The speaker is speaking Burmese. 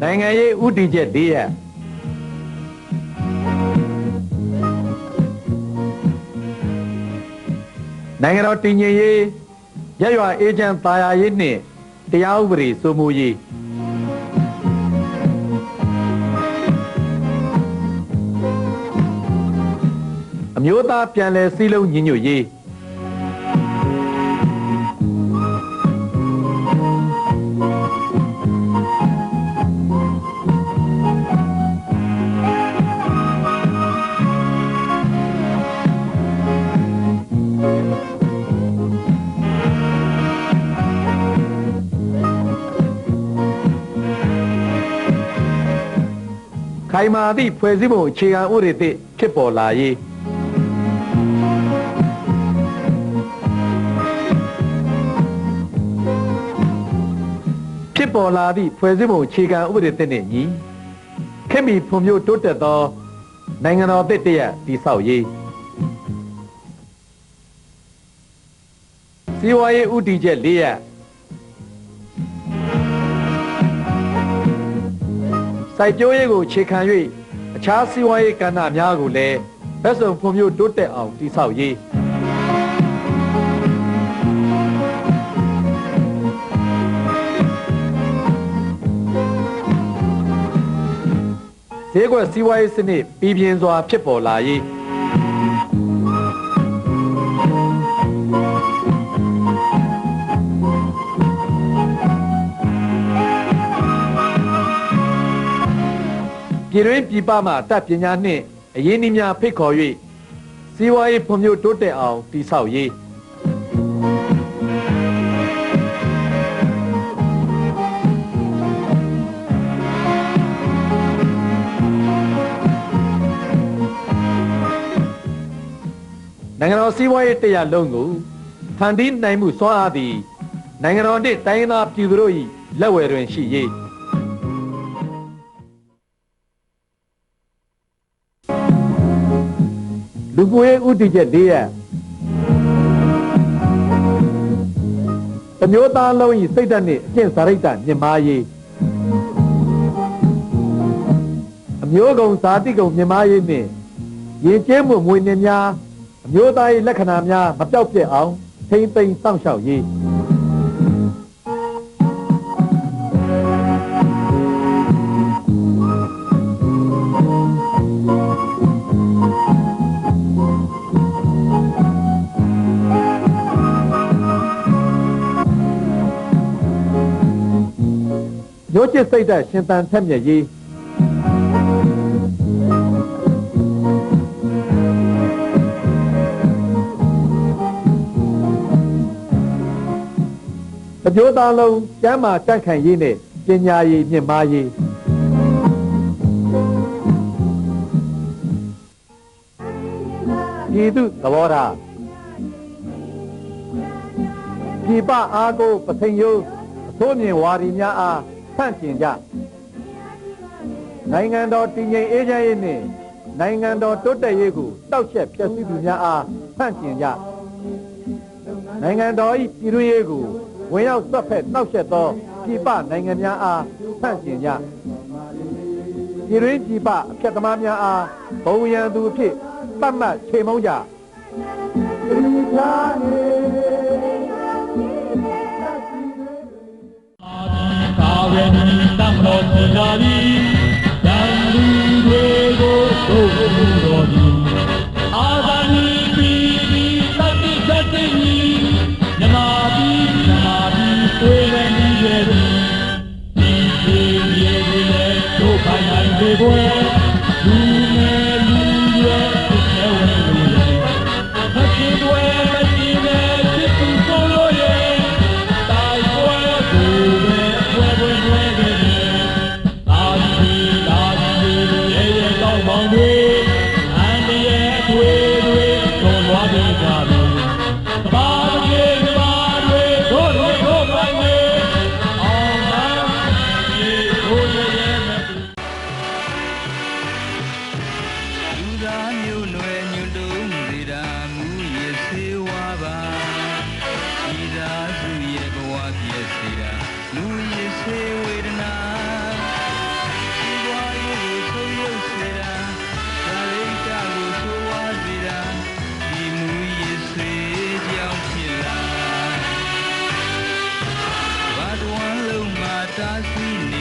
နိုင်ငံရေးဥတီချက်၄ရပ်နိုင်ငံတော်တည်ငြိမ်ရေးရပ်ရွာအေဂျင့်သာယာရေးနှင့်တရားဥပဒေစိုးမိုးရေးအမျိုးသားပြန်လည်စည်းလုံးညီညွတ်ရေးခိုင်မာသည့်ဖွဲ့စည်းပုံအခြေခံဥပဒေသစ်ဖြစ်ပေါ်လာရေးဖြစ်ပေါ်လာသည့်ဖွဲ့စည်းပုံအခြေခံဥပဒေသစ်နှင့်ညီခေတ်မီဖွံ့ဖြိုးတိုးတက်သောနိုင်ငံတော်သစ်တရပ်တည်ဆောက်ရေးစီးပွားရေးဥတီချက်၄ရပ်စိုက်ပျိုးရေးကိုခြေခံ၍အခြားစီးပွားရေးကဏ္ဍများကိုလည်းဘက်စုံဖွံ့ဖြိုးတိုးတက်အောင်တည်ဆောက်ရေးဈေးကွက်စီးပွားရေးစနစ်ပြည်ပြင်းစွာဖြစ်ပေါ်လာရေးပြည်တွင်းပြည်ပမှတပ်ပညာနှင့်အရင်းအနှီးများဖိတ်ခေါ်၍စီးပွားရေးဖွံ့ဖြိုးတိုးတက်အောင်တည်ဆောက်ရေးနိုင်ငံတော်စီးပွားရေးတရပ်လုံးကိုဖန်တီးနိုင်မှုစွမ်းအားသည်နိုင်ငံတော်နှင့်တိုင်းရင်းသားပြည်သူတို့၏လက်ဝယ်တွင်ရှိရေးလူမှုရေးဥတီချက်၄ရပ်အမျိုးသားလုံး၏စိတ်ဓာတ်နှင့်အကျင့်စာရိတ္တမြင့်မားရေးအမျိုးကုံဇာတိကုံမြင့်မားရေးနှင့်ယဉ်ကျေးမှုမွေးနေ့များအမျိုးသား၏လက္ခဏာများမပြောက်ပြက်အောင်ထိမ့်သိမ်းစောင့်ရှောက်ရေးမျိုးချစ်စိတ်ဓာတ်ရှင်သန်ထက်မြက်ရေးအမျိုးသားလုံးကျမ်းမာတန့်ခိုင်ရေးနဲ့ပညာရေးမြင့်မားရေးပြည်သူသဘောထားပြည်ပအားကိုပသိမ်ယုံအဆိုးမြင်ဝါဒီများအားဆန့်ကျင်ကြနိုင်ငံတော်တည်ငြိမ်အေးချမ်းရေးနှင့်နိုင်ငံတော်တိုးတက်ရေးကိုတောက်ချက်ဖျက်ဆီးသူများအားဆန့်ကျင်ကြနိုင်ငံတော်၏ပြည်တွင်းရေးကိုဝင်ရောက်ဆွတ်ဖက်နှောက်ယှက်သောပြည်ပနိုင်ငံများအားဆန့်ကျင်ကြပြည်တွင်းပြည်ပအဖြတ်သမားများအားဘုံရန်သူအဖြစ်သတ်မှတ်ချေမှုန်းကြဝေနီတမတော်ချင်လာပြီတန်လူတွေကိုတို့မှုတော်ဒီအာဇာနည်ပြည်သတ္တိသတ္တိညီမြမာပြည်တွေးနေနေရဲ့ဒီမြေကြီးရဲ့တို့ခိုင်နိုင်ပေပွဲလူငယ်လူရွယ်သိတဲ့ဝင်လူရဲ့မချစ်တွေမချစ်နဲ့ချစ်သူကိုလို့ရဲ့တိုင်ပွဲကိုပဲပွဲ တားဆီး